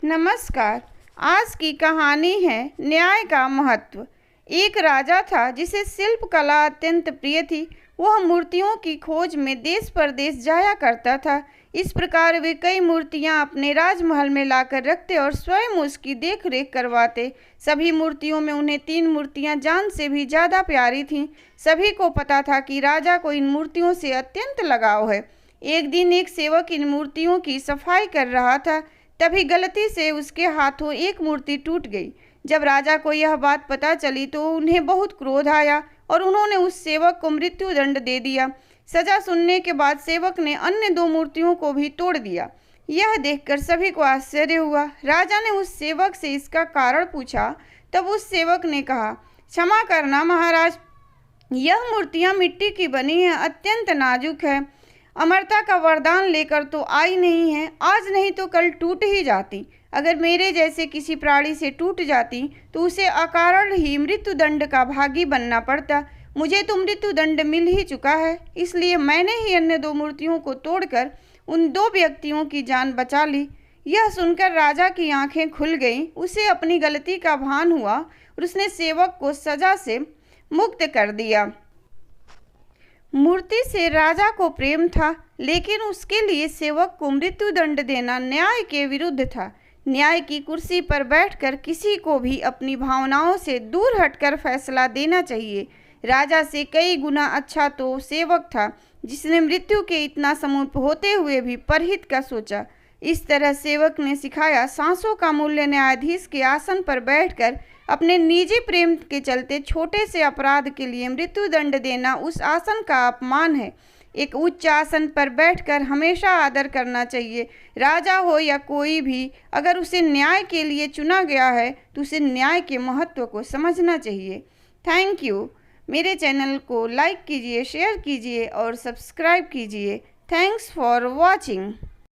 नमस्कार। आज की कहानी है न्याय का महत्व। एक राजा था जिसे शिल्प कला अत्यंत प्रिय थी। वह मूर्तियों की खोज में देश परदेश जाया करता था। इस प्रकार वे कई मूर्तियां अपने राजमहल में लाकर रखते और स्वयं उसकी देख रेख करवाते। सभी मूर्तियों में उन्हें 3 मूर्तियां जान से भी ज़्यादा प्यारी थीं। सभी को पता था कि राजा को इन मूर्तियों से अत्यंत लगाव है। एक दिन एक सेवक इन मूर्तियों की सफाई कर रहा था। तभी गलती से उसके हाथों एक मूर्ति टूट गई। जब राजा को यह बात पता चली तो उन्हें बहुत क्रोध आया और उन्होंने उस सेवक को मृत्यु दंड दे दिया। सजा सुनने के बाद सेवक ने अन्य 2 मूर्तियों को भी तोड़ दिया। यह देखकर सभी को आश्चर्य हुआ। राजा ने उस सेवक से इसका कारण पूछा। तब उस सेवक ने कहा, क्षमा करना महाराज, यह मूर्तियां मिट्टी की बनी हैं, अत्यंत नाजुक है। अमरता का वरदान लेकर तो आई नहीं है, आज नहीं तो कल टूट ही जाती। अगर मेरे जैसे किसी प्राणी से टूट जाती तो उसे अकारण ही मृत्यु दंड का भागी बनना पड़ता। मुझे तो मृत्यु दंड मिल ही चुका है, इसलिए मैंने ही अन्य 2 मूर्तियों को तोड़कर उन 2 व्यक्तियों की जान बचा ली। यह सुनकर राजा की आंखें खुल गईं। उसे अपनी गलती का भान हुआ और उसने सेवक को सजा से मुक्त कर दिया। मूर्ति से राजा को प्रेम था, लेकिन उसके लिए सेवक को मृत्यु दंड देना न्याय के विरुद्ध था। न्याय की कुर्सी पर बैठकर किसी को भी अपनी भावनाओं से दूर हटकर फैसला देना चाहिए। राजा से कई गुना अच्छा तो सेवक था जिसने मृत्यु के इतना समीप होते हुए भी परहित का सोचा। इस तरह सेवक ने सिखाया, सांसों का मूल्य न्यायाधीश के आसन पर बैठकर अपने निजी प्रेम के चलते छोटे से अपराध के लिए मृत्यु दंड देना उस आसन का अपमान है। एक उच्च आसन पर बैठकर हमेशा आदर करना चाहिए। राजा हो या कोई भी, अगर उसे न्याय के लिए चुना गया है तो उसे न्याय के महत्व को समझना चाहिए। Thank you. मेरे चैनल को लाइक कीजिए, शेयर कीजिए और सब्सक्राइब कीजिए। Thanks for watching.